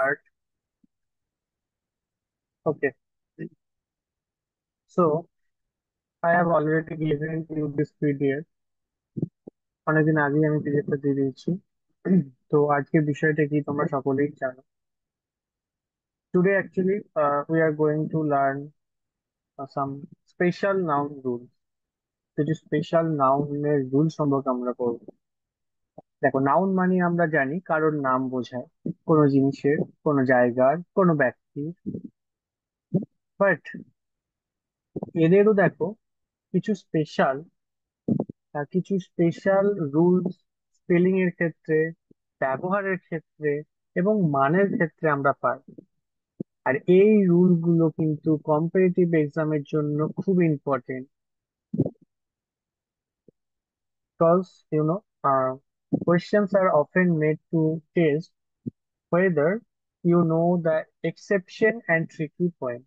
Start. Okay. So I have already given you this PDF. অনেকদিন আগেই আমি পিডিএফটা দিয়ে দিয়েছি। তো আজকের বিষয়টা কি তোমরা সকলেই জানো। Today actually we are going to learn some special noun rules. কিছু স্পেশাল নাউনের রুল সম্পর্কে আমরা পড়বো। দেখো, নাউন মানে আমরা জানি কারোর নাম বোঝায়, কোনো জিনিসের, কোনো জায়গার, কোনো ব্যক্তির। বাট এদেরও দেখো কিছু স্পেশাল রুলস, স্পেলিং এর ক্ষেত্রে, ব্যবহারের ক্ষেত্রে এবং মানের ক্ষেত্রে আমরা পাই। আর এই রুল গুলো কিন্তু কম্পিটিটিভ এক্সামের জন্য খুব important. Because questions are often made to test whether you know the exception and tricky point.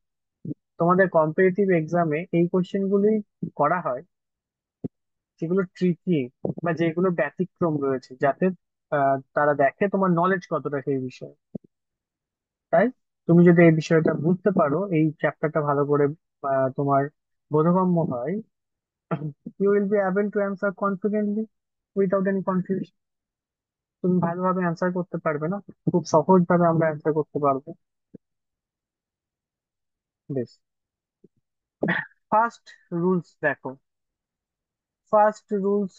তোমাদের কম্পিটিটিভ এক্সামে এই কোশ্চেন গুলোই করা হয় যেগুলো ট্রিকি বা যেগুলো ব্যতিক্রম রয়েছে, যাতে তারা দেখে তোমার নলেজ কতটা সেই বিষয়ে। তাই তুমি যদি এই বিষয়টা বুঝতে পারো, এই চ্যাপ্টারটা ভালো করে তোমার বোধগম্য হয়, you will be able to answer confidently without any confusion. তুমি ভালোভাবে অ্যান্সার করতে পারবে না, খুব সহজ ভাবে আমরা অ্যান্সার করতে পারবো। বেশ, ফার্স্ট রুলস দেখো। First rules,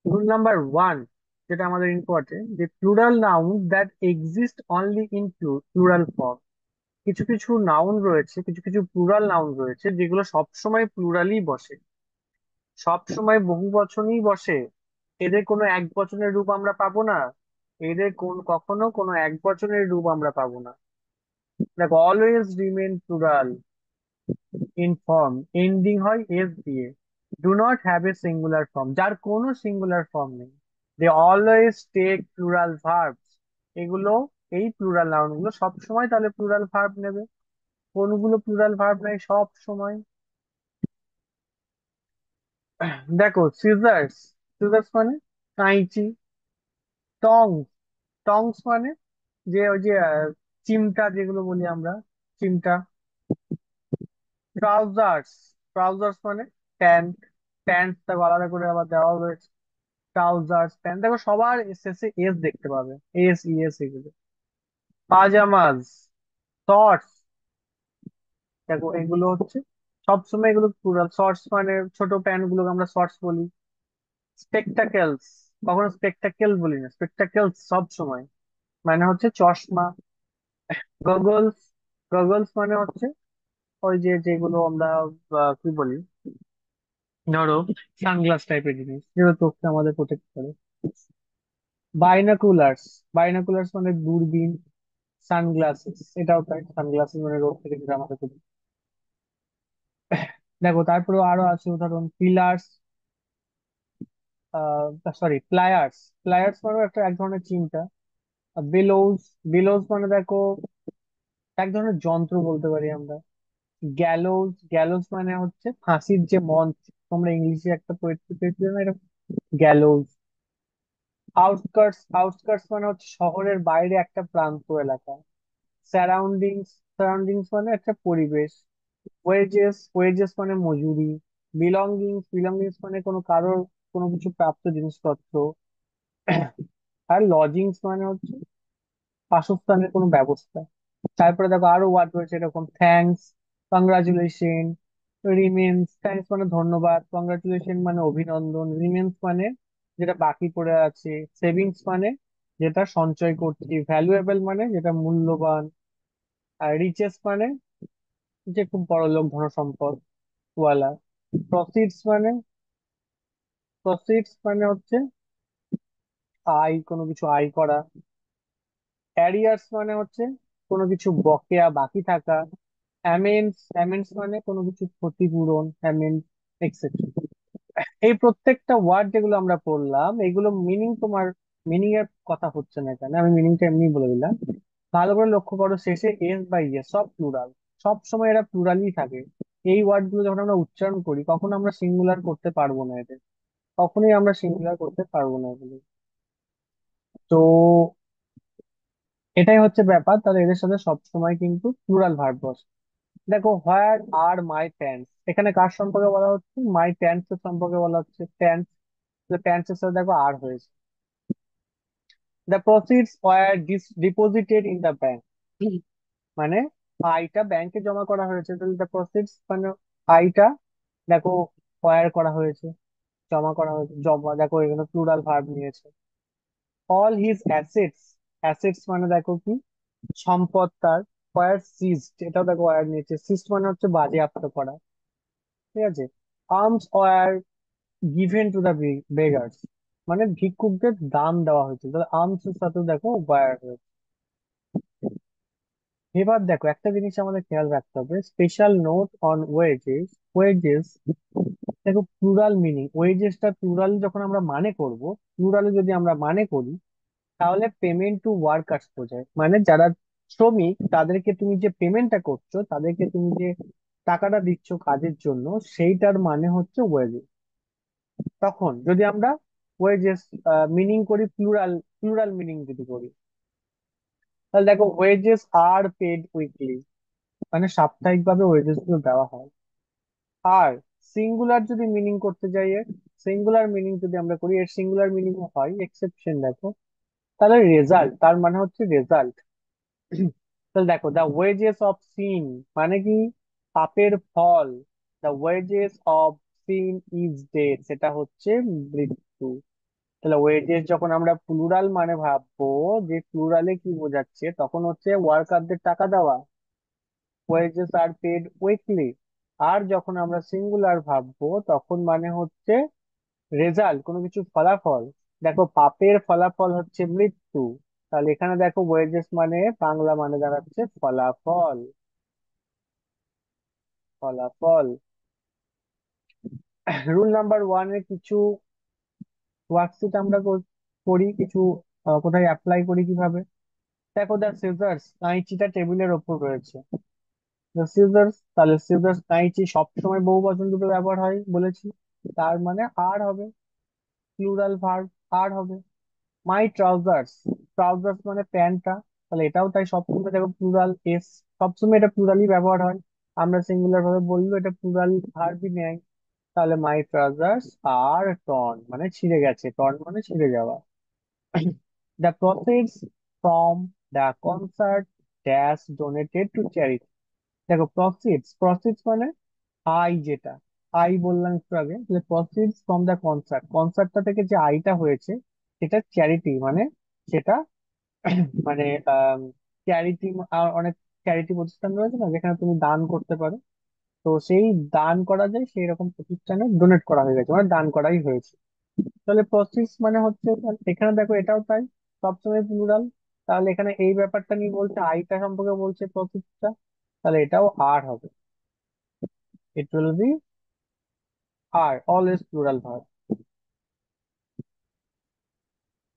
rule number one, যেটা আমাদের ইম্পর্টেন্ট, যে plural noun that exist only in plural form. কিছু কিছু নাউন রয়েছে, কিছু কিছু প্লুরাল নাউন রয়েছে যেগুলো সবসময় প্লুরালই বসে, সবসময় বহু বচনেই বসে। এদের কোনো এক বচনের রূপ আমরা পাবো না, এদের কখনো কোনো এক বচনের রূপ আমরা পাবো না। দেখো, always remain plural in form, ending হয় এস দিয়ে, do not have a singular form, যার কোনো সিঙ্গুলার ফর্ম নেই। They always take plural verbs. এগুলো, এই প্লুরাল নাউন গুলো সবসময় তাহলে প্লুরাল ভার্ব নেবে। কোনগুলো প্লুরাল ভার্ব নেই সব সময়? দেখো, সিজার্স, সিজার্স মানে কাঁইচি। টংস, টংস মানে যে ওই যে চিমটা যেগুলো বলি আমরা, চিমটা। ট্রাউজার্স, ট্রাউজার্স মানে প্যান্ট, প্যান্ট তা আলাদা করে আবার দেওয়া রয়েছে। ট্রাউজার্স, প্যান্ট, দেখো সবার শেষে এস দেখতে পাবে, এস ইএস এগুলো। পাজামাজ, শর্টস, দেখো এগুলো হচ্ছে সবসময় এগুলো প্লুরাল। শর্টস মানে ছোট প্যান্ট গুলোকে আমরা শর্টস বলি। স্পেকটাকেলস, কখনো স্পেকটাকেল বলি না, স্পেকটাকেলস সব সময় মানে হচ্ছে চশমা। গগলস, গগলস মানে হচ্ছে ওই যে যেগুলো আমরা কি বলি, ধরো সানগ্লাস টাইপের জিনিস যেগুলো চোখকে আমাদের প্রোটেক্ট করে। বাইনাকুলার্স, বাইনাকুলার্স মানে দূরবীন। সানগ্লাসেস, এটাও তাই, সানগ্লাসেস মানে রোদ থেকে যেটা আমাদের protect করে। দেখো তারপরে আরো আছে উদাহরণ, পিলার্স, সরি প্লায়ার্স, প্লায়ার্স মানে একটা এক ধরনের চিন্তা। বেলোজ, বেলোজ মানে দেখো এক ধরনের যন্ত্র বলতে পারি আমরা। গ্যালোজ, গ্যালোজ মানে হচ্ছে ফাঁসির যে মঞ্চ, তোমরা ইংলিশে একটা পোয়েট্রি পেয়েছিলে না এরকম, গ্যালোজ। আউটস্কার্টস, আউটস্কার্টস মানে হচ্ছে শহরের বাইরে একটা প্রান্ত এলাকা। সারাউন্ডিংস, সারাউন্ডিংস মানে একটা পরিবেশ। ওয়েজেস, ওয়েজেস মানে মজুরি। বিলঙ্গিংস, বিলঙ্গিংস মানে কোনো কারোর কোনো কিছু প্রাপ্ত জিনিসপত্র। আর লজিংস মানে হচ্ছে বাসস্থানের কোনো ব্যবস্থা। তারপরে দেখো আরো ওয়ার্ড রয়েছে এরকম, থ্যাঙ্কস, কংগ্রাচুলেশন, রিমেন্স। থ্যাঙ্কস মানে ধন্যবাদ, কংগ্রাচুলেশন মানে অভিনন্দন, রিমেন্স মানে যেটা বাকি পড়ে আছে, সেভিংস মানে যেটা সঞ্চয় করছি, ভ্যালুয়েবল মানে যেটা মূল্যবান, আর রিচেস মানে যে খুব বড় লোক, ধনসম্পদ ওয়ালা। প্রসিডস মানে, প্রসিডস মানে হচ্ছে আয়, কোনো কিছু আয় করা। অ্যারিয়ার্স মানে হচ্ছে কোনো কিছু বকেয়া বাকি থাকা। অ্যামেন্স, অ্যামেন্স মানে কোনো কিছু ক্ষতিপূরণ, অ্যামেন্স, এক্সেট্রা। এই প্রত্যেকটা ওয়ার্ড যেগুলো আমরা পড়লাম, এগুলো মিনিং তোমার, মিনিং এর কথা হচ্ছে না এখানে, আমি মিনিংটা এমনি বলে দিলাম। ভালো করে লক্ষ্য করো, শেষে এস বাই এস সব প্লুরাল, সব সময় এরা প্লুরালই থাকে। এই ওয়ার্ড গুলো যখন আমরা উচ্চারণ করি, কখনো আমরা সিঙ্গুলার করতে পারবো না এদের, কখনোই আমরা সিঙ্গুলার করতে পারবো না এগুলো। তো এটাই হচ্ছে ব্যাপার, তাহলে এদের সাথে সবসময় কিন্তু প্লুরাল ভার্ব বসে। দেখো, হোয়ার আর মাই প্যান্টস, এখানে কার সম্পর্কে বলা হচ্ছে? মাই প্যান্টস এর সম্পর্কে বলা হচ্ছে। প্যান্টস, প্যান্টস এর সাথে দেখো আর হয়েছে। The proceeds were deposited in the bank, মানে আয়টা ব্যাংকে জমা করা হয়েছে। তাহলে দ্য প্রসিডস মানে আয়টা দেখো ওয়ার করা হয়েছে, জমা করা হয়েছে, জমা দেখো এখানে প্লুরাল ভার্ব নিয়েছে। অল হিজ অ্যাসেটস, অ্যাসেটস মানে দেখো কি, সম্পদ তার। ওয়ার সিজড, এটাও দেখো ওয়ার নিয়েছে। সিজড মানে হচ্ছে বাজেয়াপ্ত করা, ঠিক আছে। Arms were given to the beggars, মানে ভিক্ষুকদের দান দেওয়া হয়েছিল। তাহলে আর্মস এর সাথে দেখো ওয়ার হয়েছে। এবার দেখো একটা জিনিস আমাদের খেয়াল রাখতে হবে, special note on wages. Wages দেখো প্লুরাল মিনিং, ওয়েজেসটা প্লুরাল যখন আমরা মানে করব, প্লুরালে যদি আমরা মানে করি, তাহলে পেমেন্ট টু ওয়ার্কার্স বোঝায়, মানে যারা শ্রমিক তাদেরকে তুমি যে পেমেন্টটা করছো, তাদেরকে তুমি যে টাকাটা দিচ্ছ কাজের জন্য, সেইটার মানে হচ্ছে ওয়েজেস। তখন যদি আমরা ওয়েজেস মিনিং করি প্লুরাল, প্লুরাল মিনিং যদি করি, তাহলে দেখো ওয়েজেস আর পেড উইকলি, মানে সাপ্তাহিকভাবে ওয়েজেস গুলো দেওয়া হয়। আর সিঙ্গুলার যদি মিনিং করতে যাই, এর সিঙ্গুলার মিনিং যদি আমরা করি, এর সিঙ্গুলার মিনিং হয় এক্সেপশন দেখো, তাহলে রেজাল্ট, তার মানে হচ্ছে রেজাল্ট। তাহলে দেখো দ্য ওয়েজেস অফ সিন মানে কি, পাপের ফল। The wages of sin is death, সেটা হচ্ছে মৃত্যু। তাহলে ওয়েজেস যখন আমরা প্লুরাল মানে ভাববো, যে প্লুরালে কি বোঝাচ্ছে, তখন হচ্ছে ওয়ার্কারদের টাকা দেওয়া, ওয়েজেস আর পেড উইকলি। আর যখন আমরা সিঙ্গুলার ভাববো, তখন মানে হচ্ছে রেজাল্ট, কোনো কিছু ফলাফল। দেখো পাপের ফলাফল হচ্ছে মৃত্যু, তাহলে এখানে দেখো ওয়েজেস মানে বাংলা মানে দাঁড়াচ্ছে ফলাফল, ফলাফল। রুল নাম্বার ওয়ানের কিছু ওয়ার্কশিট আমরা করি কিছু, কোথায় অ্যাপ্লাই করি কিভাবে। দেখো দ্য সিজার্স, কাঁইচিটা টেবিলের ওপর রয়েছে। দ্য সিজার্স, তাহলে সিজার্স কাঁইচি সবসময় বহু বচন রূপে ব্যবহার হয় বলেছি, তার মানে আর হবে, প্লুরাল ভার্ব আর হবে। মাই ট্রাউজার্স, ট্রাউজার্স মানে প্যান্টটা, তাহলে এটাও তাই সবসময় দেখো প্লুরাল এস, সবসময় এটা প্লুরালি ব্যবহার হয়। আমরা সিঙ্গুলার ভাবে বললেও এটা প্লুরাল ভার্বই নেয়। তাহলে মাই ট্রাউজার্স আর টর্ন মানে ছিঁড়ে গেছে, টর্ন মানে ছিঁড়ে যাওয়া। The profits from the concert dash donated to charity. দেখো প্রফিটস, প্রফিটস মানে আয় যেটা, আই বললাম একটু আগে, প্রফিটস ফ্রম দ্য কনসার্ট, কনসার্টটা থেকে যে আয়টা হয়েছে সেটা চ্যারিটি, মানে সেটা মানে চ্যারিটি, অনেক চ্যারিটি প্রতিষ্ঠান রয়েছে না, যেখানে তুমি দান করতে পারো। তো সেই দান করা যায় সেই রকম প্রতিষ্ঠানে ডোনেট করা হয়ে গেছে, মানে দান করাই হয়েছে। তাহলে প্রসিস মানে হচ্ছে, এখানে দেখো এটাও তাই, সবসময় প্লুরাল। তাহলে এখানে এই ব্যাপারটা নিয়ে বলছে, আইটা সম্পর্কে বলছে প্রসিসটা, তাহলে এটাও আর হবে, it will be are, always plural verb.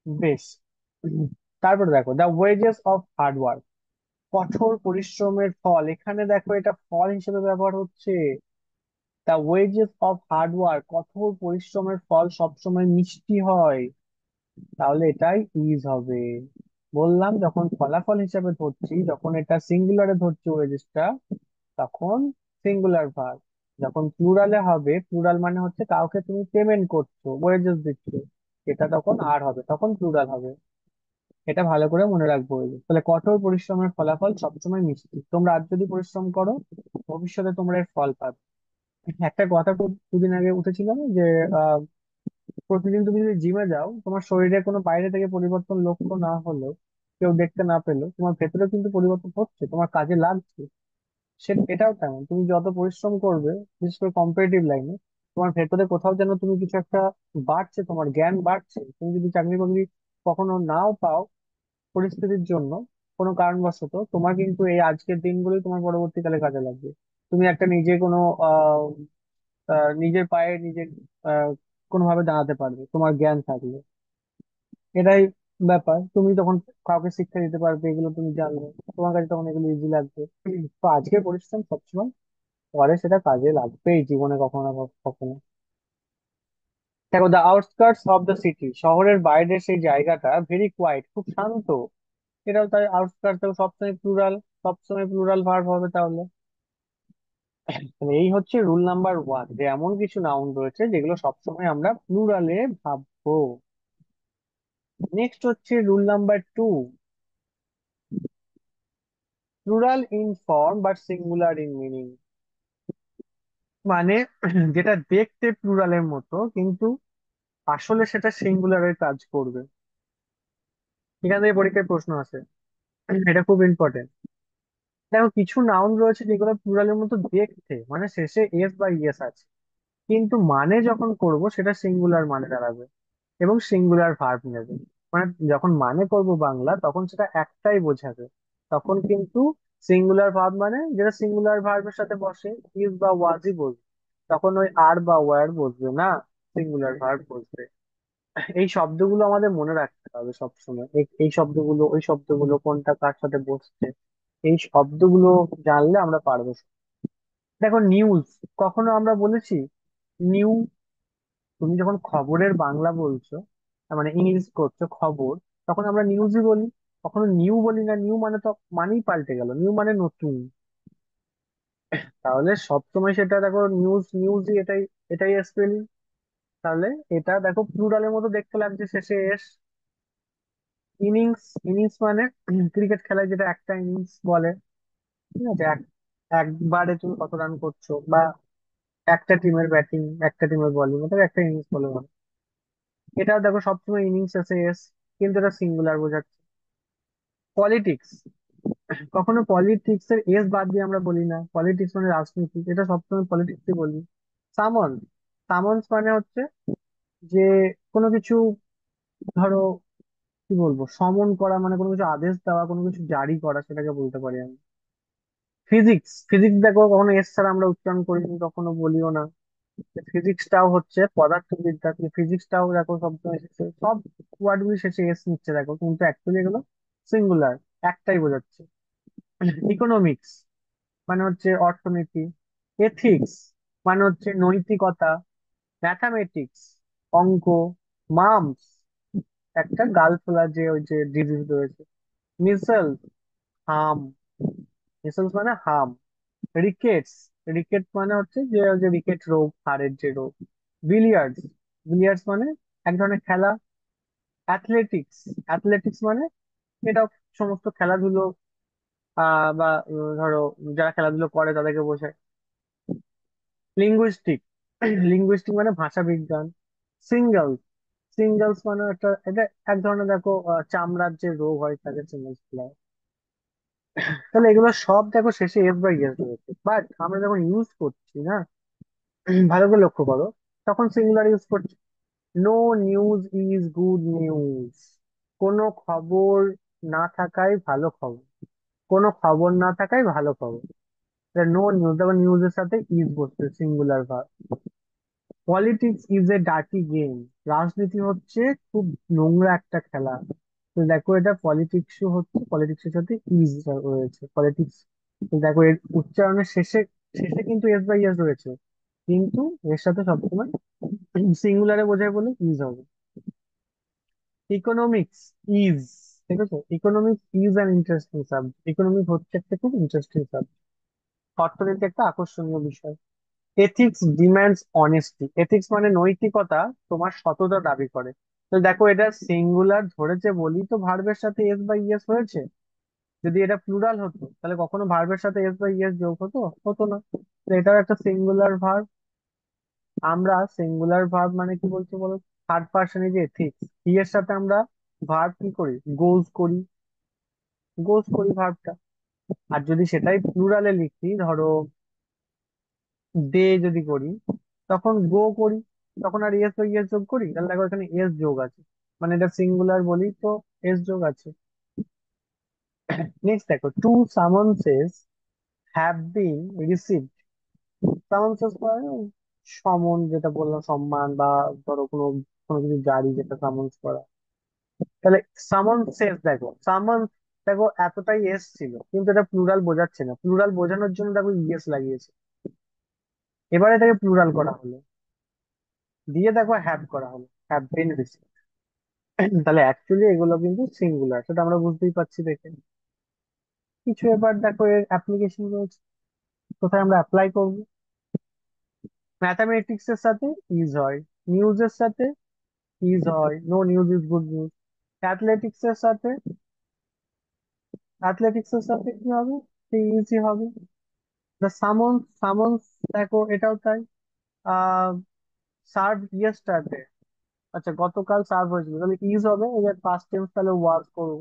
বেশ। তারপরে দেখো the wages of hard work, কঠোর পরিশ্রমের ফল, এখানে দেখো এটা ফল হিসেবে ব্যবহার হচ্ছে। The wages of hard work, কঠোর পরিশ্রমের ফল সবসময় মিষ্টি হয়, তাহলে এটাই ইজ হবে। বললাম যখন ফলাফল হিসাবে ধরছি, যখন এটা সিঙ্গুলারে ধরছি ওয়েজেসটা, তখন সিঙ্গুলার ভার্ব। যখন প্লুরালে হবে, প্লুরাল মানে হচ্ছে কাউকে তুমি পেমেন্ট করছো, ওয়েজেস দিচ্ছ, এটা তখন আর হবে, তখন প্লুরাল হবে। এটা ভালো করে মনে রাখবো wages। তাহলে কঠোর পরিশ্রমের ফলাফল সবসময় মিষ্টি, তোমরা আজ যদি পরিশ্রম করো, ভবিষ্যতে তোমরা এর ফল পাবে। একটা কথা খুব দুদিন আগে উঠেছিল না, যে আহ, প্রতিদিন তুমি যদি জিমে যাও, তোমার শরীরে কোনো বাইরে থেকে পরিবর্তন লক্ষ্য না হলেও, কেউ দেখতে না পেলেও, তোমার ভেতরে কিন্তু পরিবর্তন হচ্ছে, তোমার কাজে লাগছে। সে এটাও তেমন, তুমি যত পরিশ্রম করবে, বিশেষ করে কম্পিটিটিভ লাইনে, তোমার ভেতরে কোথাও যেন তুমি কিছু একটা বাড়ছে, তোমার জ্ঞান বাড়ছে। তুমি যদি চাকরি বাকরি কখনো নাও পাও পরিস্থিতির জন্য, কোনো কারণবশত, তোমার কিন্তু এই আজকের দিনগুলোই তোমার পরবর্তীকালে কাজে লাগবে। তুমি একটা নিজে কোনো আহ নিজের পায়ে নিজে আহ কোনোভাবে দাঁড়াতে পারবে তোমার জ্ঞান থাকলে। এটাই ব্যাপার, তুমি তখন কাউকে শিক্ষা দিতে পারবে, এগুলো তুমি জানলে, তোমার কাছে তখন এগুলো ইজি লাগবে। তো আজকের পরিশ্রম সবসময় পরে সেটা কাজে লাগবেই জীবনে কখনো না কখনো। দেখো the outskirts of the city, শহরের বাইরের সেই জায়গাটা ভেরি কোয়াইট, খুব শান্ত। এটাও তাই, আউটস্কার্টস সবসময় প্লুরাল, সবসময় প্লুরাল ভার্ব হবে তাহলে। মানে এই হচ্ছে রুল নাম্বার ওয়ান, যে এমন কিছু নাউন রয়েছে যেগুলো সবসময় আমরা প্লুরালে ভাববো। নেক্সট হচ্ছে rule number two, plural in form but singular in meaning. মানে যেটা দেখতে প্লুরালের মতো কিন্তু আসলে সেটা সিঙ্গুলারের কাজ করবে। এখান থেকে পরীক্ষায় প্রশ্ন আছে, এটা খুব ইম্পর্টেন্ট। দেখো কিছু নাউন রয়েছে যেগুলো প্লুরালের মতো দেখতে, মানে শেষে এস বা ইএস আছে, কিন্তু মানে যখন করব সেটা সিঙ্গুলার মানে দাঁড়াবে এবং সিঙ্গুলার ভার্ব নেবে। মানে যখন মানে করব বাংলা তখন সেটা একটাই বোঝাবে, তখন কিন্তু সিঙ্গুলার ভার্ব মানে যেটা সিঙ্গুলার ভার্বের সাথে বসে, ইজ বা ওয়াজই বসবে, তখন ওই আর বা ওয়ার বসবে না, সিঙ্গুলার ভার্ব বসবে। এই শব্দগুলো আমাদের মনে রাখতে হবে সবসময়, এই শব্দগুলো ওই শব্দগুলো কোনটা কার সাথে বসছে, এই শব্দগুলো জানলে আমরা পারবো। দেখো নিউজ, কখনো আমরা বলেছি নিউ? তুমি যখন খবরের বাংলা বলছো, মানে ইংলিশ করছো খবর, তখন আমরা নিউজই বলি, কখনো নিউ বলি না। নিউ মানে তো মানেই পাল্টে গেল, নিউ মানে নতুন। তাহলে সবসময় সেটা দেখো নিউজ নিউজই, এটাই এটাই স্পেলিং। তাহলে এটা দেখো প্লুরালের মতো দেখতে লাগছে, শেষে এস। ইনিংস, ইনিংস মানে ক্রিকেট খেলায় যেটা একটা ইনিংস বলে, ঠিক আছে, একবারে তুমি কত রান করছো, বা একটা টিমের ব্যাটিং, একটা টিমের বোলিং, ওটা একটা ইনিংস বলে মনে। এটাও দেখো সবসময় ইনিংস আছে এস, কিন্তু এটা সিঙ্গুলার বোঝাচ্ছে। পলিটিক্স, কখনো পলিটিক্স এর এস বাদ দিয়ে আমরা বলি না, পলিটিক্স মানে রাজনীতি, এটা সবসময় পলিটিক্সই বলি। সামন, সামন্স মানে হচ্ছে যে কোনো কিছু, ধরো কি বলবো, সমন করা মানে কোনো কিছু আদেশ দেওয়া, কোনো কিছু জারি করা, সেটাকে বলতে পারি আমি। ফিজিক্স, ফিজিক্স দেখো কখনো এস ছাড়া আমরা উচ্চারণ করি না, কখনো বলিও না। ফিজিক্সটাও হচ্ছে পদার্থবিদ্যা, ফিজিক্সটাও দেখো সবসময় শেষে সব ওয়ার্ড গুলি শেষে এস নিচ্ছে দেখো, কিন্তু অ্যাকচুয়ালি এগুলো সিঙ্গুলার, একটাই বোঝাচ্ছে। ইকোনমিক্স মানে হচ্ছে অর্থনীতি। এথিক্স মানে হচ্ছে নৈতিকতা। ম্যাথামেটিক্স অঙ্ক। মামস একটা গাল ফোলা যে ওই যে ডিজিজ রয়েছে। মিসেলস হাম, মিসেলস মানে হাম। রিকেটস, রিকেট মানে হচ্ছে যে ওই যে রিকেট রোগ, হাড়ের যে রোগ। বিলিয়ার্ডস, বিলিয়ার্ডস মানে এক ধরনের খেলা। অ্যাথলেটিক্স, অ্যাথলেটিক্স মানে এটা সমস্ত খেলাধুলো, বা ধরো যারা খেলাধুলো করে তাদেরকে বোঝায়। লিঙ্গুইস্টিক, লিঙ্গুইস্টিক মানে ভাষা বিজ্ঞান। সিঙ্গেলস, সিঙ্গেলস মানে একটা, এটা এক ধরনের দেখো চামড়ার যে রোগ হয় তাকে সিঙ্গেলস বলা হয়। তাহলে এগুলো সব দেখো শেষে এস বাই এস রয়েছে, বাট আমরা যখন ইউজ করছি না, ভালো করে লক্ষ্য করো, তখন সিঙ্গুলার ইউজ করছি। No news is good news, কোনো খবর না থাকাই ভালো খবর, কোনো খবর না থাকাই ভালো খবর। নো নিউজ, দেখো নিউজের সাথে ইজ বসছে, singular verb. Politics is a dirty game, রাজনীতি হচ্ছে খুব নোংরা একটা খেলা। তো দেখো এটা পলিটিক্সও হচ্ছে, পলিটিক্সের সাথে ইজ রয়েছে, পলিটিক্স। তো দেখো এর উচ্চারণের শেষে, শেষে কিন্তু এস বাই এস রয়েছে, কিন্তু এর সাথে সবসময় সিঙ্গুলারে বোঝায় বলে ইজ হবে। ইকোনমিক্স ইজ, ঠিক আছে, economics is an interesting subject, economics হচ্ছে একটা খুব ইন্টারেস্টিং সাবজেক্ট, অর্থনীতি একটা আকর্ষণীয় বিষয়। এথিক্স ডিমান্ডস অনেস্টি, এথিক্স মানে নৈতিকতা তোমার সততা দাবি করে। তো দেখো এটা সিঙ্গুলার ধরেছে বলি তো ভার্বের সাথে এস বা ইএস হয়েছে। যদি এটা প্লুরাল হতো তাহলে কখনো ভার্বের সাথে এস বা ইএস যোগ হতো? হতো না। তো এটাও একটা সিঙ্গুলার ভার্ব। আমরা সিঙ্গুলার ভার্ব মানে কি বলছি বলো, থার্ড পার্সনে যে এথিক্স, ই এর সাথে আমরা ভার্ব কি করি, গোজ করি, গোজ করি ভার্বটা। আর যদি সেটাই প্লুরালে লিখি, ধরো দে যদি করি, তখন গো করি, তখন আর ইয়েস ও ইয়েস যোগ করি, তাহলে দেখো এখানে এস যোগ আছে, মানে এটা সিঙ্গুলার বলি তো এস যোগ আছে। নেক্সট দেখো, টু সামন্সেস হ্যাভ বিন রিসিভড। সামন্সেস মানে সমন, যেটা বললাম সম্মান, বা ধরো কোনো কোনো কিছু জারি, যেটা সামন্স করা। তাহলে সামন্সেস, দেখো সামন্স, দেখো এতটাই এস ছিল কিন্তু এটা প্লুরাল বোঝাচ্ছে না, প্লুরাল বোঝানোর জন্য দেখো ইএস লাগিয়েছে। এবারে এটাকে প্লুরাল করা হলো, দিয়ে দেখো হ্যাভ করা হলো, হ্যাভ বিন রিসিভড। তাহলে অ্যাকচুয়ালি এগুলো কিন্তু সিঙ্গুলার, সেটা আমরা বুঝতেই পারছি দেখে। কিছু এবার দেখো এর অ্যাপ্লিকেশন রয়েছে, কোথায় আমরা অ্যাপ্লাই করব। ম্যাথামেটিক্স এর সাথে ইজ হয়, নিউজ এর সাথে ইজ হয়, no news is good news. Athletics এর সাথে, অ্যাথলেটিক্স এর সাথে কি হবে, ইজি হবে। দ্য সামন্স, সামন্স দেখো এটাও তাই। আহ সার্ভ ইয়েস্টারডে, আচ্ছা গতকাল সার্ভ হয়েছিল, তাহলে ইজ হবে, এবার পাস্ট টেন্স তাহলে ওয়াজ করবো।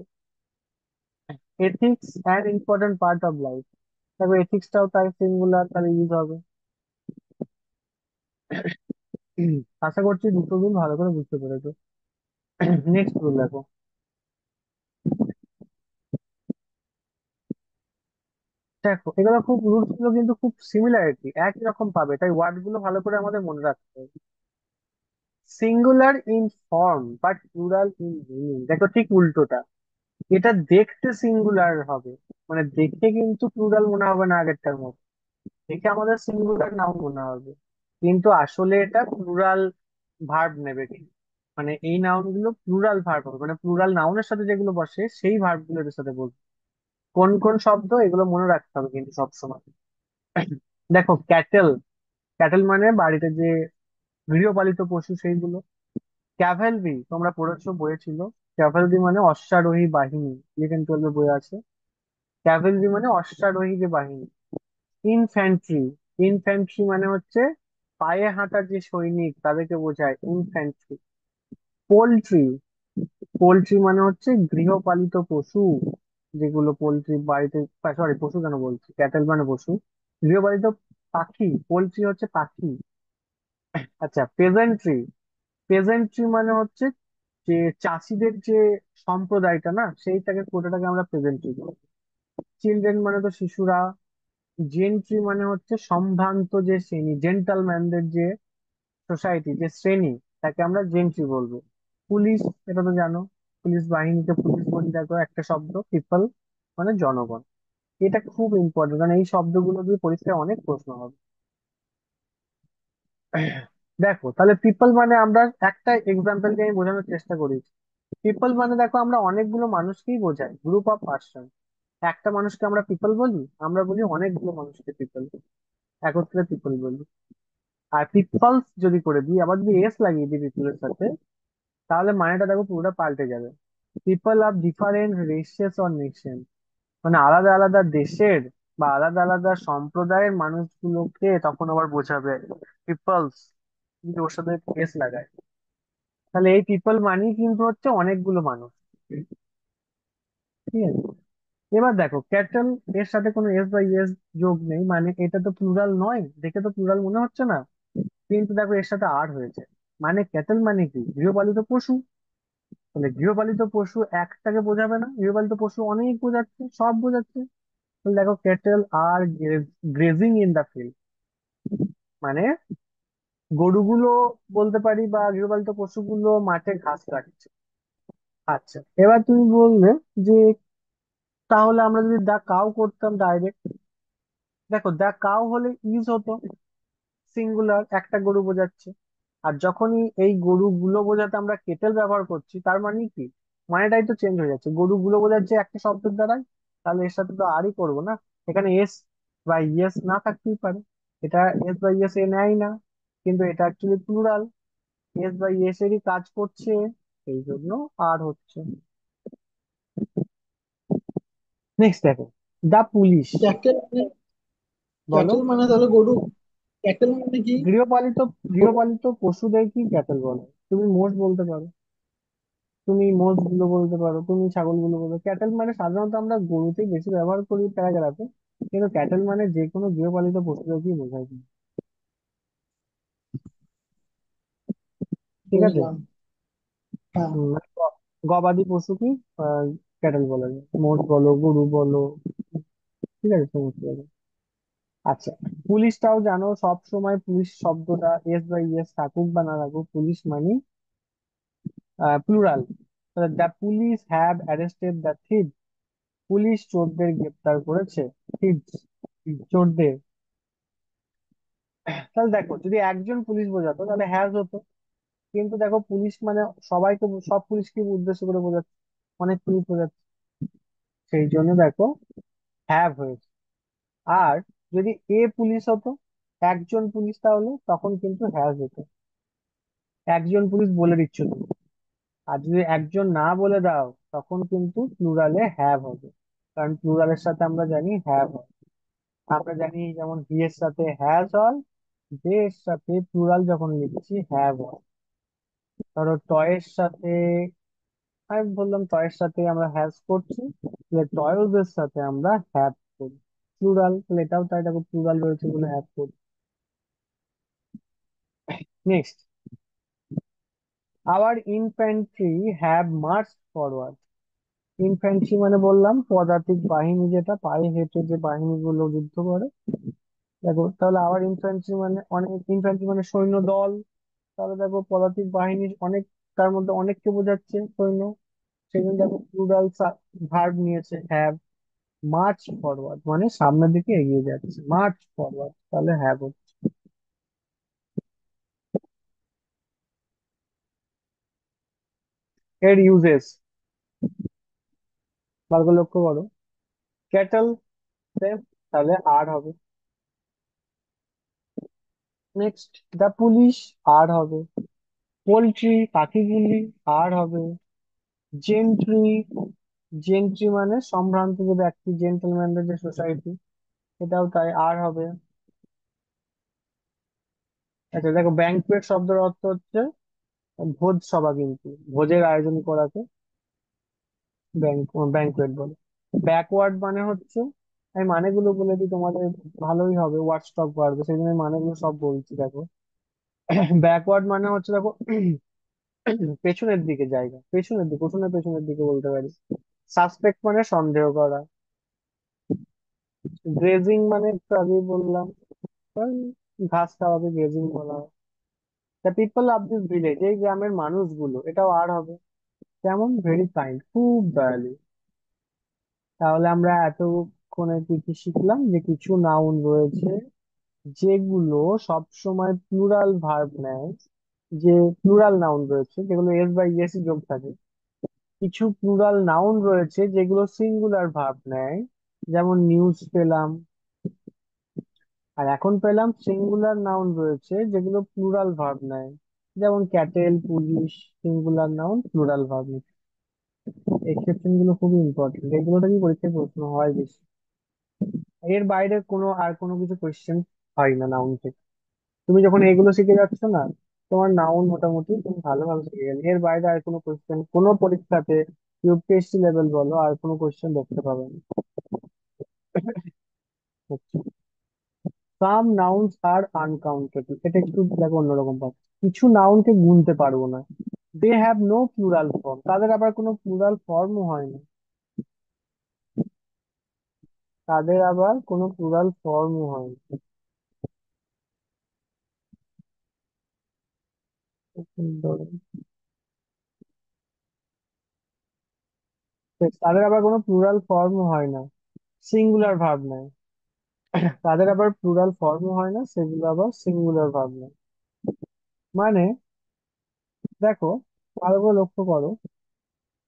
Ethics an important part of life, দেখো এথিক্সটাও তাই সিঙ্গুলার, তাহলে ইজ হবে। আশা করছি দুটো দিন ভালো করে বুঝতে পেরেছো। নেক্সট রুল দেখো। দেখো এগুলো খুব, রুলস গুলো কিন্তু খুব সিমিলারিটি একই রকম পাবে, তাই ওয়ার্ড গুলো ভালো করে আমাদের মনে রাখতে হবে। Singular in form but plural in meaning, দেখো ঠিক উল্টোটা। এটা দেখতে সিঙ্গুলার হবে, মানে দেখে কিন্তু প্লুরাল মনে হবে না আগেরটার মতো। দেখে আমাদের সিঙ্গুলার নাউন মনে হবে, কিন্তু আসলে এটা প্লুরাল ভার্ব নেবে কিন্তু। মানে এই নাউন গুলো প্লুরাল ভার্ব হবে, মানে প্লুরাল নাউনের সাথে যেগুলো বসে সেই ভার্ব গুলো এর সাথে বলবে। কোন কোন শব্দ এগুলো মনে রাখতে হবে কিন্তু সবসময়। দেখো ক্যাটেল, ক্যাটেল মানে বাড়িতে যে গৃহপালিত পশু সেইগুলো। ক্যাভেলরি তোমরা পড়েছো, বইয়ে ছিল। ক্যাভেলরি মানে অশ্বারোহী বাহিনী, 11-12 বই আছে। ক্যাভেলরি মানে অশ্বারোহী যে বাহিনী। ইনফ্যান্ট্রি, ইনফ্যান্ট্রি মানে হচ্ছে পায়ে হাঁটা যে সৈনিক তাদেরকে বোঝায় ইনফ্যান্ট্রি। পোল্ট্রি, পোল্ট্রি মানে হচ্ছে গৃহপালিত পশু, যেগুলো পোল্ট্রি বাড়িতে, সরি পশু কেন বলছি, ক্যাটেল মানে পশু। গৃহপালিত পাখি, পোল্ট্রি হচ্ছে পাখি। আচ্ছা পেজেন্ট্রি, পেজেন্ট্রি মানে হচ্ছে যে চাষিদের যে সম্প্রদায়টা না, সেইটাকে পুরোটাকে আমরা পেজেন্ট্রি বলি। চিলড্রেন মানে তো শিশুরা। জেন্ট্রি মানে হচ্ছে সম্ভ্রান্ত যে শ্রেণী, জেন্টালম্যানদের যে সোসাইটি, যে শ্রেণী, তাকে আমরা জেন্ট্রি বলবো। পুলিশ, এটা তো জানো, পুলিশ বাহিনীকে পুলিশ বলি। দেখো একটা শব্দ পিপল, মানে জনগণ। এটা খুব ইম্পর্টেন্ট, কারণ এই শব্দগুলো দিয়ে পরীক্ষায় অনেক প্রশ্ন হবে। দেখো তাহলে পিপল মানে আমরা একটা এক্সাম্পল দিয়ে আমি বোঝানোর চেষ্টা করি। পিপল মানে দেখো আমরা অনেকগুলো মানুষকেই বোঝাই, গ্রুপ অফ পার্সন। একটা মানুষকে আমরা পিপল বলি, আমরা বলি অনেকগুলো মানুষকে পিপল, একত্রে পিপল বলি। আর পিপলস যদি করে দিই, আবার যদি এস লাগিয়ে দিই পিপলের সাথে, তাহলে মানেটা দেখো পুরোটা পাল্টে যাবে। People of different races or nation, মানে আলাদা আলাদা দেশের বা আলাদা আলাদা সম্প্রদায়ের মানুষগুলোকে তখন আবার বোঝাবে পিপলস, যদি ওর সাথে এস লাগায়। তাহলে এই পিপল মানেই কিন্তু হচ্ছে অনেকগুলো মানুষ, ঠিক আছে। এবার দেখো ক্যাটল, এর সাথে কোনো এস বা ইএস যোগ নেই, মানে এটা তো প্লুরাল নয়, দেখে তো প্লুরাল মনে হচ্ছে না। কিন্তু দেখো এর সাথে আর হয়েছে, মানে ক্যাটল মানে কি, গৃহপালিত পশু। তাহলে গৃহপালিত পশু একটাকে বোঝাবে না, গৃহপালিত পশু অনেক বোঝাচ্ছে, সব বোঝাচ্ছে। তাহলে দেখো cattle are grazing in the field, মানে গরুগুলো বলতে পারি বা গৃহপালিত পশুগুলো মাঠে ঘাস কাটছে। আচ্ছা এবার তুমি বললে যে তাহলে আমরা যদি দা কাউ করতাম ডাইরেক্ট, দেখো দা কাউ হলে ইজ হতো, সিঙ্গুলার, একটা গরু বোঝাচ্ছে। আর যখনই এই গরুগুলো বোঝাতে আমরা কেটেল ব্যবহার করছি, তার মানে কি, মানেটাই তো চেঞ্জ হয়ে যাচ্ছে, গরুগুলো বোঝাচ্ছে একটা শব্দের দ্বারাই। তাহলে এর সাথে তো আরই করবো না, এখানে এস বা ইয়েস না থাকতেই পারে। এটা এস বা ইয়েস এ নেয় না, কিন্তু এটা অ্যাকচুয়ালি প্লুরাল, এস বা ইয়েস এরই কাজ করছে, এই জন্য আর হচ্ছে। নেক্সট দেখো, দা পুলিশ, ক্যাটেল মানে, বলো। ক্যাটেল মানে তাহলে গরু। ক্যাটেল মানে কি? গৃহপালিত, গরু। গৃহপালিত পশুদের কি ক্যাটেল বলে, তুমি মোষ বলতে পারো, তুমি মোষ গুলো বলতে পারো, তুমি ছাগল গুলো বলতে। ক্যাটেল মানে সাধারণত আমরা গরুতেই বেশি ব্যবহার করি প্যারাগ্রাফে, কিন্তু ক্যাটেল মানে যে কোনো গৃহপালিত পশুদেরকেই বোঝায় কিন্তু। ঠিক আছে। বুঝলাম। হ্যাঁ। মানে গবাদি পশু কি ক্যাটেল বলা যায়, মোষ বলো গরু বলো, ঠিক আছে সমস্ত রকম। আচ্ছা পুলিশটাও জানো, সব সময় পুলিশ শব্দটা এস বাই এস থাকুক বা না থাকুক, পুলিশ মানে plural. The police have arrested the thief, police চোরদের গ্রেপ্তার করেছে, থিভস, চোরদের। তাহলে দেখো যদি একজন পুলিশ বোঝাতো তাহলে হ্যাজ হতো, কিন্তু দেখো পুলিশ মানে সবাইকে, সব পুলিশকে উদ্দেশ্য করে বোঝাচ্ছে, অনেক পুলিশ বোঝাচ্ছে, সেই জন্য দেখো হ্যাভ হয়েছে। আর যদি এ পুলিশ হতো, একজন পুলিশ, তাহলে তখন কিন্তু হ্যাজ হতো। একজন পুলিশ বলে দিচ্ছ তুমি, আর যদি একজন না বলে দাও, তখন কিন্তু প্লুরালে হ্যাভ হবে। কারণ প্লুরালের সাথে আমরা জানি হ্যাভ হয়। আমরা জানি যেমন হি এর সাথে হ্যাজ হয়, দে এর সাথে প্লুরাল যখন লিখছি হ্যাভ হয়। ধরো টয়ের সাথে, আমি বললাম টয়ের সাথে আমরা হ্যাজ করছি, তাহলে টয়েজ এর সাথে আমরা হ্যাভ করি। প্লুরাল, তাহলে এটাও তাই, দেখো প্লুরাল রয়েছে বলে হ্যাভ করি। Next, our infantry have march forward. Infantry মানে বললাম পদাতিক বাহিনী, যেটা পায়ে হেঁটে যে বাহিনীগুলো যুদ্ধ করে। দেখো তাহলে আওয়ার ইনফ্যান্ট্রি মানে অনেক, ইনফ্যান্ট্রি মানে সৈন্য দল। তাহলে দেখো পদাতিক বাহিনীর অনেক, তার মধ্যে অনেককে বোঝাচ্ছে সৈন্য, সেই জন্য দেখো প্লুরাল ভার্ব নিয়েছে হ্যাভ। মার্চ ফরওয়ার্ড মানে সামনের দিকে এগিয়ে যাচ্ছে, মার্চ ফরওয়ার্ড, তাহলে হ্যাভ হচ্ছে। এর ইউজেস ভালো করে লক্ষ্য করো। ক্যাটল, সেম, তাহলে আর হবে। নেক্সট, দা পুলিশ, আর হবে। পোল্ট্রি পাখিগুলি, আর হবে। জেন্ট্রি, জেন্ট্রি মানে সম্ভ্রান্ত যে ব্যক্তি, জেন্টলম্যানদের যে সোসাইটি, এটাও তাই, আর হবে। আচ্ছা দেখো, ব্যাংকুয়েট শব্দের অর্থ হচ্ছে ভোজ সভা, কিন্তু ভোজের আয়োজন করাকে ব্যাংকুয়েট বলে। ব্যাকওয়ার্ড মানে হচ্ছে, আমি মানেগুলো বলে দিই তোমাদের, ভালোই হবে, ওয়ার্ড স্টক বাড়বে, সেই জন্য আমি মানেগুলো সব বলছি দেখো। ব্যাকওয়ার্ড মানে হচ্ছে দেখো পেছনের দিকে জায়গা, পেছনের দিকে, উঠোনের পেছনের দিকে বলতে পারি। সাসপেক্ট মানে সন্দেহ করা। গ্রেজিং মানে একটু আগেই বললাম, ওই ঘাস খাওয়াকে গ্রেজিং বলা হয়। The people of this village, এই গ্রামের মানুষগুলো, এটাও আর হবে। কেমন, ভেরি কাইন্ড, খুব দয়ালু। তাহলে আমরা এতক্ষণে কি কি শিখলাম, যে কিছু নাউন রয়েছে যেগুলো সব সময় প্লুরাল ভার্ব নেয়, যে প্লুরাল নাউন রয়েছে যেগুলো এস বা ইএসই যোগ থাকে। কিছু প্লুরাল নাউন রয়েছে যেগুলো সিঙ্গুলার ভার্ব নেয়, যেমন নিউজ পেলাম। আর এখন পেলাম সিঙ্গুলার নাউন রয়েছে যেগুলো প্লুরাল ভার্ব নেয়, যেমন cattle, police, singular noun plural verb. Exception গুলো খুবই ইম্পর্টেন্ট, এগুলো থেকে পরীক্ষায় প্রশ্ন হয় বেশি। এর বাইরে কোনো আর কোনো কিছু কোয়েশ্চেন হয় না নাউন থেকে। তুমি যখন এগুলো শিখে যাচ্ছ না, তোমার নাউন মোটামুটি তুমি ভালোভাবে শিখে গেলে, এর বাইরে আর কোনো কোয়েশ্চেন কোনো পরীক্ষাতে, ইউপিএসসি লেভেল বলো, আর কোনো কোয়েশ্চেন দেখতে পাবে না। সাম নাউন্স আর আনকাউন্টেবল, এটা একটু দেখো অন্যরকম পাচ্ছ। কিছু নাউনকে গুনতে পারবো না। They have no plural form, তাদের আবার কোনো প্লুরাল ফর্মও হয় না। তাদের আবার কোনো প্লুরাল ফর্মও হয় না। খুব সুন্দর। তাদের আবার কোনো প্লুরাল ফর্মও হয় না, সিঙ্গুলার ভার্ব নেয়। তাদের আবার প্লুরাল ফর্মও হয় না, সেগুলো আবার সিঙ্গুলার ভার্ব নেয়। মানে দেখো, ভালো করে লক্ষ্য করো,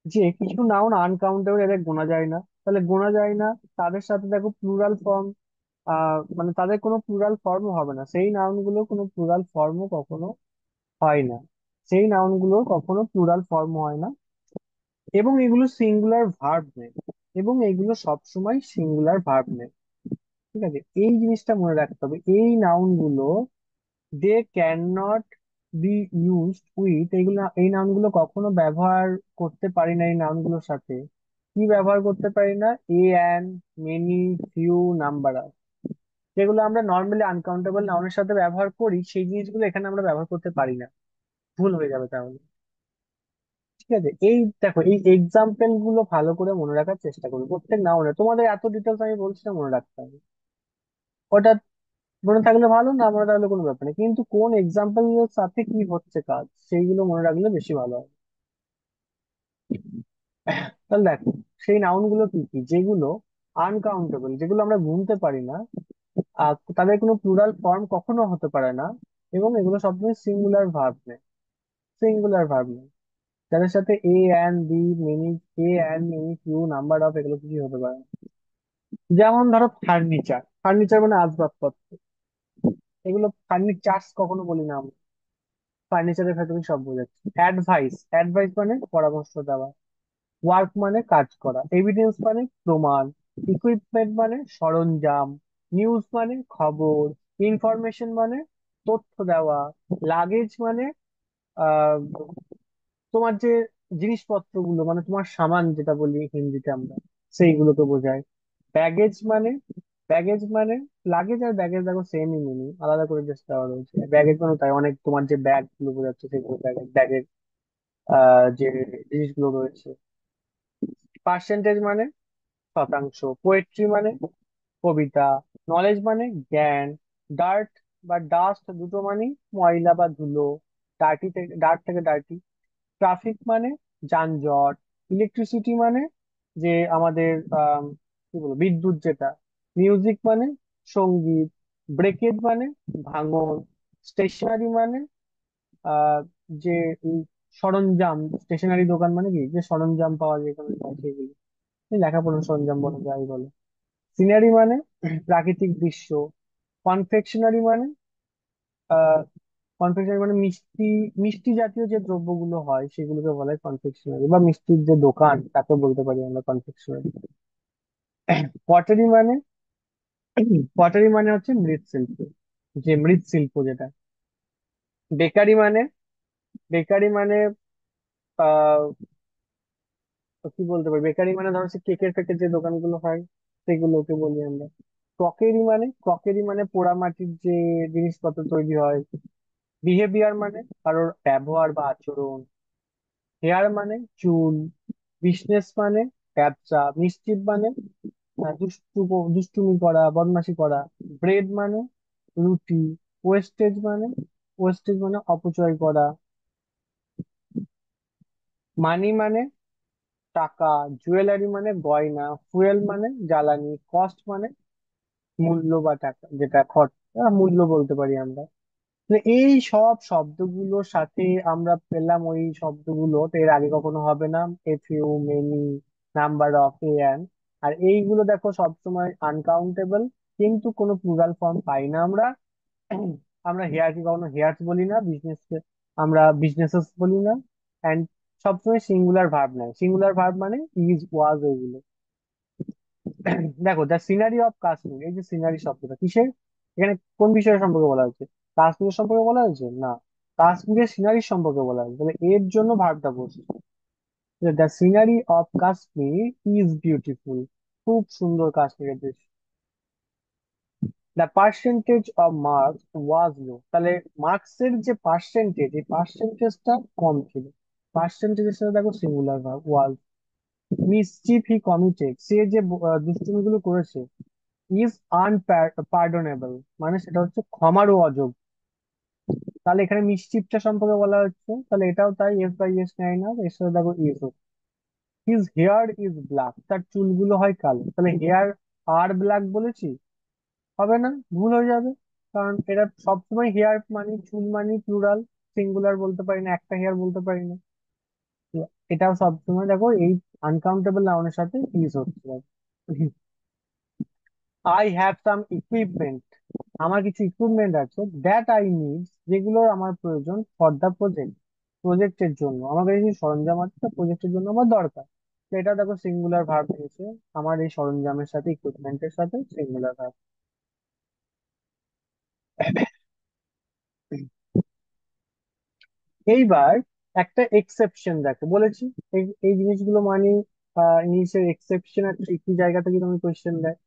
যে কিছু নাউন আনকাউন্টেবল, এদের গোনা যায় না, তাহলে গোনা যায় না, তাদের সাথে দেখো প্লুরাল ফর্ম, মানে তাদের কোনো প্লুরাল ফর্মও হবে না, সেই নাউন গুলো কোনো প্লুরাল ফর্মও কখনো হয় না, সেই নাউন গুলো কখনো প্লুরাল ফর্ম হয় না। এবং এগুলো সিঙ্গুলার ভার্ব নেই, এবং এগুলো সবসময় সিঙ্গুলার ভার্ব নেই। ঠিক আছে, এই জিনিসটা মনে রাখতে হবে। এই নাউন গুলো, they can not be used with, এইগুলো, এই নাউন গুলো কখনো ব্যবহার করতে পারি না এই নাউন গুলোর সাথে। কি ব্যবহার করতে পারি না, a an, many, few, number of, যেগুলো আমরা নর্মালি আনকাউন্টেবল নাউনের সাথে ব্যবহার করি, সেই জিনিসগুলো এখানে আমরা ব্যবহার করতে পারি না। ভুল হয়ে যাবে তাহলে। ঠিক আছে, এই দেখো, এই এক্সাম্পল গুলো ভালো করে মনে রাখার চেষ্টা করবে প্রত্যেক নাউনে। তোমাদের এত ডিটেলস আমি বলছি না, মনে রাখতে হবে। ওটা মনে থাকলে ভালো, না মনে থাকলে কোনো ব্যাপার নেই, কিন্তু কোন এক্সাম্পল এর সাথে কি হচ্ছে কাজ, সেইগুলো মনে রাখলে বেশি ভালো হয়। তাহলে দেখো, সেই নাউন গুলো কি কি, যেগুলো আনকাউন্টেবল, যেগুলো আমরা গুনতে পারি না, তাদের কোনো প্লুরাল ফর্ম কখনো হতে পারে না, এবং এগুলো সবসময় সিঙ্গুলার ভার্ব নেয়। সিঙ্গুলার ভার্ব নেই। যাদের সাথে a an be many, a an many few number of, এগুলো কিছু হতে পারে না। যেমন ধরো ফার্নিচার, ফার্নিচার মানে আসবাবপত্র, এগুলো ফার্নিচার্স কখনো বলি না আমরা। ফার্নিচারের ভেতরে সব বোঝাচ্ছে। অ্যাডভাইস, অ্যাডভাইস মানে পরামর্শ দেওয়া। ওয়ার্ক মানে কাজ করা। এভিডেন্স মানে প্রমাণ। ইকুইপমেন্ট মানে সরঞ্জাম। নিউজ মানে খবর। ইনফরমেশন মানে তথ্য দেওয়া। লাগেজ মানে আহ তোমার যে জিনিসপত্রগুলো, মানে তোমার সামান যেটা বলি হিন্দিতে আমরা, সেইগুলোকে বোঝায়। ব্যাগেজ মানে, ব্যাগেজ মানে লাগেজ আর ব্যাগেজ দেখো সেমই মিনিং, আলাদা করে জাস্ট দেওয়া রয়েছে। ব্যাগেজ মানে তাই অনেক তোমার যে ব্যাগ গুলো বোঝাচ্ছে সেগুলো ব্যাগেজ, ব্যাগের যে জিনিসগুলো রয়েছে। পার্সেন্টেজ মানে শতাংশ। পোয়েট্রি মানে কবিতা। নলেজ মানে জ্ঞান। ডার্ট বা ডাস্ট দুটো মানে ময়লা বা ধুলো। ডার্টি থেকে, ডার্ট থেকে ডার্টি। ট্রাফিক মানে যানজট। ইলেকট্রিসিটি মানে যে আমাদের কি বলবো, বিদ্যুৎ যেটা। মিউজিক মানে সঙ্গীত। ব্রেকেজ মানে ভাঙন। স্টেশনারি মানে আহ যে উম, সরঞ্জাম, স্টেশনারি দোকান মানে কি, যে সরঞ্জাম পাওয়া যায় এখানে পায় সেগুলো, এই লেখাপড়ার সরঞ্জাম বলো যাই বলো। সিনারি মানে প্রাকৃতিক দৃশ্য। কনফেকশনারি মানে কনফেকশনারি মানে মিষ্টি, মিষ্টি জাতীয় যে দ্রব্যগুলো হয় সেগুলোকে বলা হয় কনফেকশনারি, বা মিষ্টির যে দোকান তাকে বলতে পারি আমরা কনফেকশনারি। পটারি মানে, পটারি মানে হচ্ছে মৃৎশিল্প, যে মৃৎশিল্প যেটা। বেকারি মানে, বেকারি মানে আহ কি বলতে পারি, বেকারি মানে ধরো কেকের ফেকের যে দোকানগুলো হয় সেগুলোকে বলি আমরা। ক্রকেরি মানে, ক্রকেরি মানে পোড়ামাটির যে জিনিসপত্র তৈরি হয়। বিহেভিয়ার মানে কারোর ব্যবহার বা আচরণ। হেয়ার মানে চুল। বিজনেস মানে ব্যবসা। মিসচিফ মানে দুষ্টুমি করা, বদমাশি করা। ব্রেড মানে রুটি। ওয়েস্টেজ মানে, ওয়েস্টেজ মানে অপচয় করা। মানি মানে টাকা। জুয়েলারি মানে গয়না। ফুয়েল মানে জ্বালানি। কস্ট মানে মূল্য বা টাকা যেটা খরচ, মূল্য বলতে পারি আমরা। তো এই সব শব্দগুলোর সাথে আমরা পেলাম ওই শব্দগুলো, তো এর আগে কখনো হবে না। A few, many, number of, a an. আর এইগুলো দেখো সবসময় আনকাউন্টেবল, কিন্তু কোনো প্লুরাল ফর্ম পাই না আমরা। আমরা হেয়ার কি কখনো হেয়ার্স বলি না, বিজনেস আমরা বিজনেসেস বলি না। অ্যান্ড সবসময় সিঙ্গুলার ভার্ব নাই, সিঙ্গুলার ভার্ব মানে ইজ, ওয়াজ, এগুলো। দেখো দ্য সিনারি অফ কাশ্মীর, এই যে সিনারি শব্দটা কিসের, এখানে কোন বিষয়ের সম্পর্কে বলা হয়েছে? কাশ্মীরের সম্পর্কে বলা হয়েছে না, কাশ্মীরের সিনারির সম্পর্কে বলা হয়েছে, তাহলে এর জন্য ভার্বটা বসছে। The scenery of Kashmir is beautiful, খুব সুন্দর কাশ্মীরের দৃশ্য। দ্য পার্সেন্টেজ অফ মার্কস ওয়াজ লো, তাহলে মার্কস এর যে পার্সেন্টেজ, এই পার্সেন্টেজটা কম ছিল। পার্সেন্টেজের সাথে দেখো singular verb was. Mischief he committed, সে যে দুষ্টুমিগুলো করেছে। ইজ আনপার্ডনেবল মানে সেটা হচ্ছে ক্ষমারও অযোগ্য। তাহলে এখানে মিসচিফটা সম্পর্কে বলা হচ্ছে, তাহলে এটাও তাই, এস বাই এস নেয় না, এর সাথে দেখো is. His hair is black, তার চুলগুলো হয় কালো, তাহলে হেয়ার আর ব্ল্যাক বলেছি, হবে না, ভুল হয়ে যাবে। কারণ এটা সবসময় হেয়ার মানে চুল মানে প্লুরাল, সিঙ্গুলার বলতে পারি না, একটা হেয়ার বলতে পারি না। তো এটাও সবসময় দেখো এই আনকাউন্টেবল নাউনের সাথে ইজ হচ্ছে। আই হ্যাভ সাম ইকুইপমেন্ট, আমার কিছু ইকুইপমেন্ট আছে। দ্যাট আই নিড, যেগুলোর আমার প্রয়োজন। ফর দ্য প্রজেক্ট, প্রজেক্টের জন্য আমার কাছে কিছু সরঞ্জাম আছে, প্রজেক্টের জন্য আমার দরকার। তো এটা দেখো সিঙ্গুলার ভার্ব হয়েছে, আমার এই সরঞ্জামের সাথে, ইকুইপমেন্টের সাথে সিঙ্গুলার ভার্ব। এইবার একটা এক্সেপশন দেখো বলেছি, এই এই জিনিসগুলো মানে ইংলিশের এক্সেপশন একটা একটি জায়গা থেকে তুমি কোয়েশ্চেন দেয়।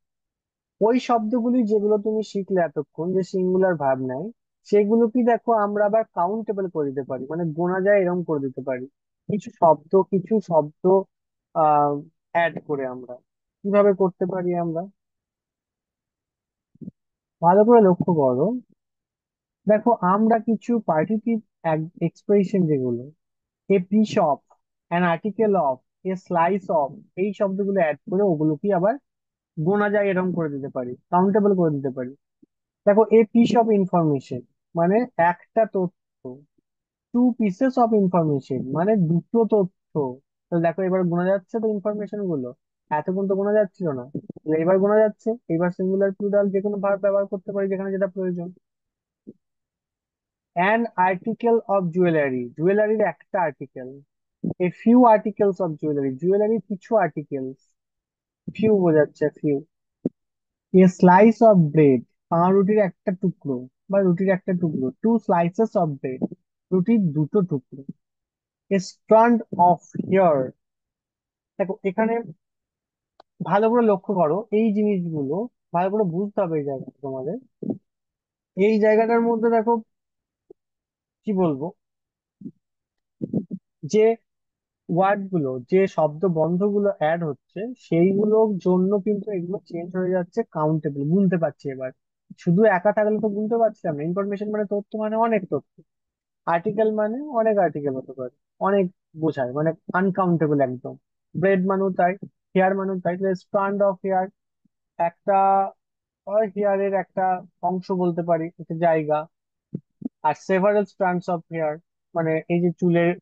ওই শব্দগুলি যেগুলো তুমি শিখলে এতক্ষণ, যে সিঙ্গুলার ভার্ব নাই, সেগুলো কি দেখো আমরা আবার কাউন্টেবল করে দিতে পারি, মানে গোনা যায় এরকম করে দিতে পারি। কিছু শব্দ আহ অ্যাড করে আমরা কিভাবে করতে পারি আমরা, ভালো করে লক্ষ্য করো। দেখো আমরা কিছু পার্টিটিভ এক্সপ্রেশন যেগুলো, a piece of, an article of, A slice of, এই শব্দগুলো অ্যাড করে ওগুলো কি আবার গোনা যায় এরকম করে দিতে পারি, কাউন্টেবল করে দিতে পারি। দেখো এ পিস অফ ইনফরমেশন মানে একটা তথ্য, টু পিসেস অফ ইনফরমেশন মানে দুটো তথ্য। তাহলে দেখো এবার গোনা যাচ্ছে তো ইনফরমেশন গুলো, এতক্ষণ তো গোনা যাচ্ছিল না, তাহলে এবার গোনা যাচ্ছে। এবার সিঙ্গুলার প্লুরাল যে কোনো ভার্ব ব্যবহার করতে পারি যেখানে যেটা প্রয়োজন। অ্যান আর্টিকেল অফ জুয়েলারি, জুয়েলারির একটা article. A few articles of jewellery, jewellery কিছু আর্টিকেলস, ফিউ বোঝাচ্ছে few. A slice of bread, পাউরুটির একটা টুকরো বা রুটির একটা টুকরো। টু স্লাইসেস অফ ব্রেড, রুটির দুটো টুকরো। এ স্ট্র্যান্ড অফ হেয়ার, দেখো এখানে ভালো করে লক্ষ্য করো এই জিনিসগুলো, ভালো করে বুঝতে হবে এই জায়গাটা তোমাদের। এই জায়গাটার মধ্যে দেখো কি বলবো, যে ওয়ার্ড গুলো, যে শব্দ বন্ধ গুলো অ্যাড হচ্ছে সেইগুলোর জন্য কিন্তু এগুলো চেঞ্জ হয়ে যাচ্ছে কাউন্টেবল, গুনতে পারছি এবার। শুধু একা থাকলে তো গুনতে পারছিলাম না। ইনফরমেশন মানে তথ্য, মানে অনেক তথ্য। আর্টিকেল মানে অনেক আর্টিকেল হতে পারে, অনেক বোঝায়, মানে আনকাউন্টেবল একদম। ব্রেড মানেও তাই, হেয়ার মানেও তাই। স্ট্রান্ড অফ হেয়ার একটা, হেয়ারের একটা অংশ বলতে পারি, একটা জায়গা। Are several strands of hair মানে এই যে চুলের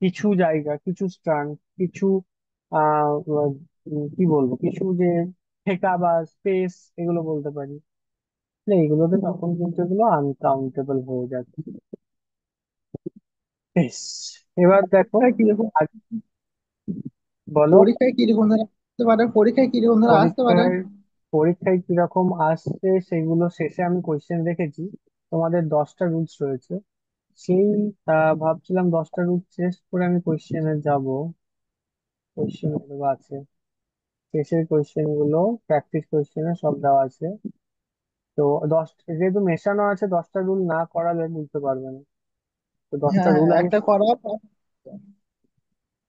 কিছু জায়গা, কিছু স্ট্র্যান্ড, কিছু কি বলবো, কিছু যে থেকা বা স্পেস, এগুলো বলতে পারি। না, এগুলোতে তখন কিন্তু এগুলো আনকাউন্টেবল হয়ে যাচ্ছে। বেশ, এবার দেখো। পরীক্ষায় কিরকম আর বলো। পরীক্ষায় কিরকম ধারা আসতে পারে, পরীক্ষায় কিরকম ধারা আসতে পারে? পরীক্ষায় পরীক্ষায় কিরকম আসছে সেগুলো শেষে আমি কোশ্চেন রেখেছি। তোমাদের 10টা রুলস রয়েছে, সেই ভাবছিলাম 10টা রুলস শেষ করে আমি কোশ্চেনে যাব। কোশ্চেন গুলো আছে, শেষের কোশ্চেন গুলো, প্র্যাকটিস কোশ্চেনে সব দেওয়া আছে। তো 10, যেহেতু মেশানো আছে 10টা রুল না করালে বুঝতে পারবে না। তো 10টা হ্যাঁ হ্যাঁ, রুল আমি, একটা করা।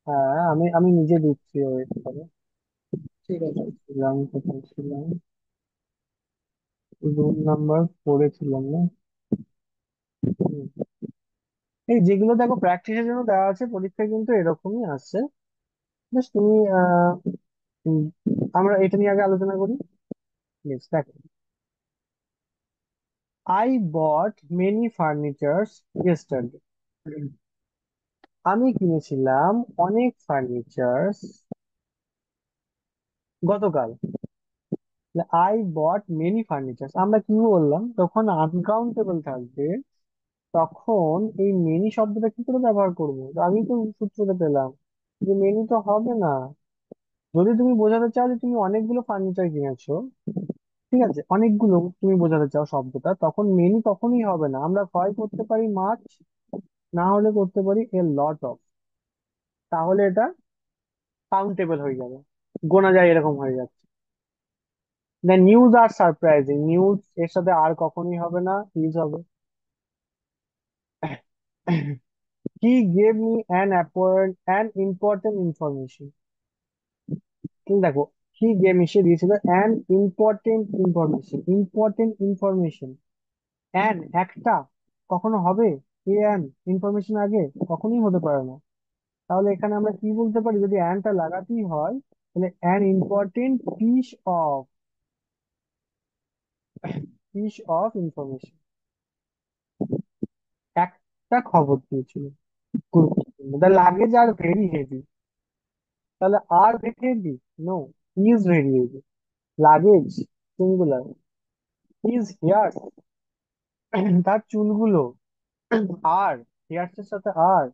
হ্যাঁ আমি আমি নিজে দিচ্ছি, ওয়েট করে। ঠিক আছে। কোথায় ছিলাম, রুল নাম্বার পড়েছিলাম না। হুম। এই যেগুলো দেখো প্র্যাকটিসের জন্য দেওয়া আছে, পরীক্ষায় কিন্তু এরকমই আসছে। বেশ, তুমি উম, আমরা এটা নিয়ে আগে আলোচনা করি। বেশ, দেখো। I bought many furnitures yesterday, আমি কিনেছিলাম অনেক ফার্নিচার্স গতকাল। আই বট মেনি ফার্নিচার্স, আমরা কি বললাম, তখন আনকাউন্টেবল থাকবে, তখন এই মেনি শব্দটা কি করে ব্যবহার করবো? আমি তো সূত্রটা পেলাম যে মেনি তো হবে না। যদি তুমি বোঝাতে চাও যে তুমি অনেকগুলো ফার্নিচার কিনেছো, ঠিক আছে, অনেকগুলো তুমি বোঝাতে চাও শব্দটা, তখন মেনি তখনই হবে না। আমরা হয় করতে পারি মাছ, না হলে করতে পারি এ লট অফ, তাহলে এটা কাউন্টেবল হয়ে যাবে, গোনা যায় এরকম হয়ে যাচ্ছে। The news are surprising, news এর সাথে আর কখনোই হবে না, ইজ হবে। He gave me an important information, কিন্তু দেখো, হি গেভ মি, সে দিয়েছিল an important information, important information. An একটা, কখনো হবে? এ অ্যান ইনফরমেশন আগে কখনোই হতে পারে না। তাহলে এখানে আমরা কি বলতে পারি, যদি অ্যানটা লাগাতেই হয়, তাহলে an important piece of information, একটা খবর দিয়েছিল, গুরুত্বপূর্ণ। The luggage are very heavy, তাহলে are very heavy, no, is very heavy. Luggage singular, is hair, তার চুলগুলো। আর হেয়ার্স এর সাথে আর,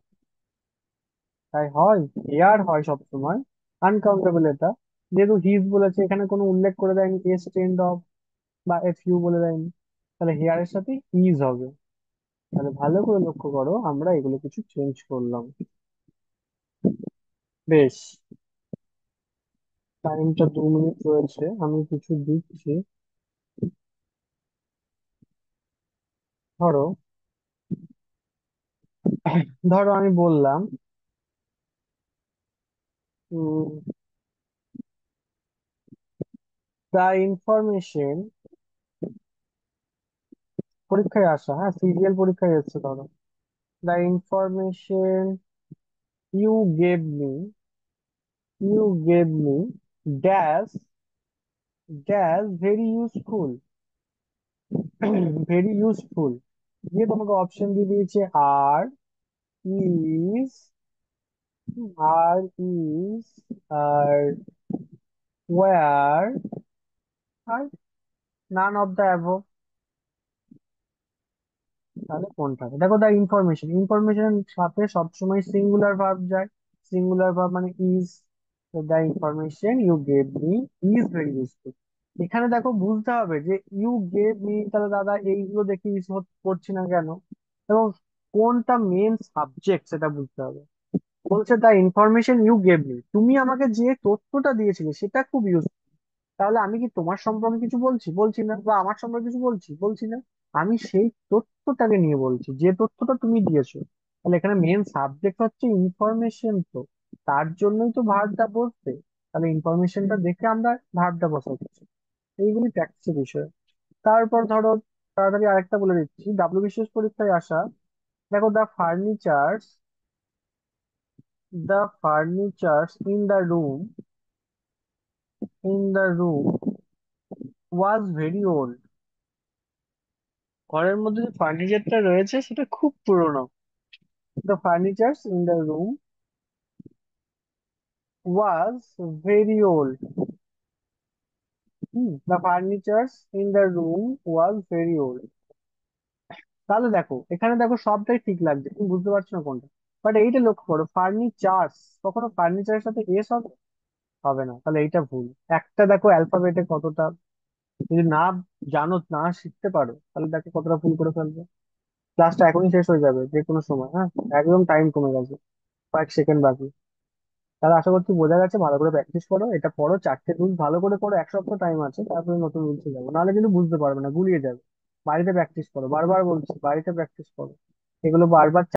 তাই হয়, হেয়ার হয় সবসময়, আনকাউন্টেবল এটা। যেহেতু হিজ বলেছে, এখানে কোনো উল্লেখ করে দেয়নি এস টেন্ড অফ বা এফ ইউ বলে দেয়নি, তাহলে হেয়ার এর সাথে ইজ হবে। তাহলে ভালো করে লক্ষ্য করো, আমরা এগুলো কিছু চেঞ্জ করলাম। বেশ, টাইমটা 2 মিনিট রয়েছে, আমি কিছু দিচ্ছি। ধরো, ধরো আমি বললাম দ্য ইনফরমেশন, পরীক্ষায় আসা, হ্যাঁ সিরিয়াল পরীক্ষায় এসছে, ধরো the information you gave me, you gave me dash dash very useful, very useful, দিয়ে তোমাকে অপশন দিয়ে দিয়েছে are, is, are is, are were, are none of the above. তাহলে কোনটা? দেখো, দা ইনফরমেশন, ইনফরমেশন সাথে সবসময় সিঙ্গুলার ভার্ব যায়। সিঙ্গুলার ভার্ব মানে is. The information you gave me is very useful. এখানে দেখো বুঝতে হবে যে ইউ গেভ মি, তাহলে দাদা এইগুলো দেখে ইউজ করছি না কেন, এবং কোনটা মেন সাবজেক্ট সেটা বুঝতে হবে। বলছে the information you gave me, তুমি আমাকে যে তথ্যটা দিয়েছিলে সেটা খুব ইউজফুল। তাহলে আমি কি তোমার সম্পর্কে কিছু বলছি? বলছি না। বা আমার সম্পর্কে কিছু বলছি? বলছি না। আমি সেই তথ্যটাকে নিয়ে বলছি যে তথ্যটা তুমি দিয়েছো। তাহলে এখানে মেন সাবজেক্ট হচ্ছে ইনফরমেশন, তো তার জন্যই তো ভার্বটা বসবে। তাহলে ইনফরমেশনটা দেখে আমরা ভার্বটা বসাচ্ছি। এইগুলি প্র্যাকটিসের বিষয়। তারপর ধরো, তাড়াতাড়ি আরেকটা বলে দিচ্ছি, বিশেষ পরীক্ষায় আসা। দেখো, the furnitures in the room was very old. ঘরের মধ্যে যে ফার্নিচারটা রয়েছে সেটা খুব পুরনো। The furnitures in the room was very old. The furnitures in the room was very old. তাহলে দেখো, এখানে দেখো সবটাই ঠিক লাগছে, তুমি বুঝতে পারছো না কোনটা। বাট এইটা লক্ষ্য করো, ফার্নিচার্স, কখনো ফার্নিচারের সাথে এস হবে? হবে না। তাহলে এইটা ভুল। একটা দেখো অ্যালফাবেটে কতটা, যদি না জানো, না শিখতে পারো, তাহলে দেখো কতটা ভুল করে ফেলবে। ক্লাসটা এখনই শেষ হয়ে যাবে, যে কোনো সময়। হ্যাঁ, একদম টাইম কমে গেছে, কয়েক সেকেন্ড বাকি। তাহলে আশা করছি বোঝা গেছে। ভালো করে প্র্যাকটিস করো, এটা পড়ো, চারটে রুল ভালো করে পড়ো, এক সপ্তাহ টাইম আছে, তারপরে নতুন রুলসে যাবো, নাহলে কিন্তু বুঝতে পারবে না, গুলিয়ে যাবে। বাড়িতে প্র্যাকটিস করো, বারবার বলছি, বাড়িতে প্র্যাকটিস করো। এগুলো বারবার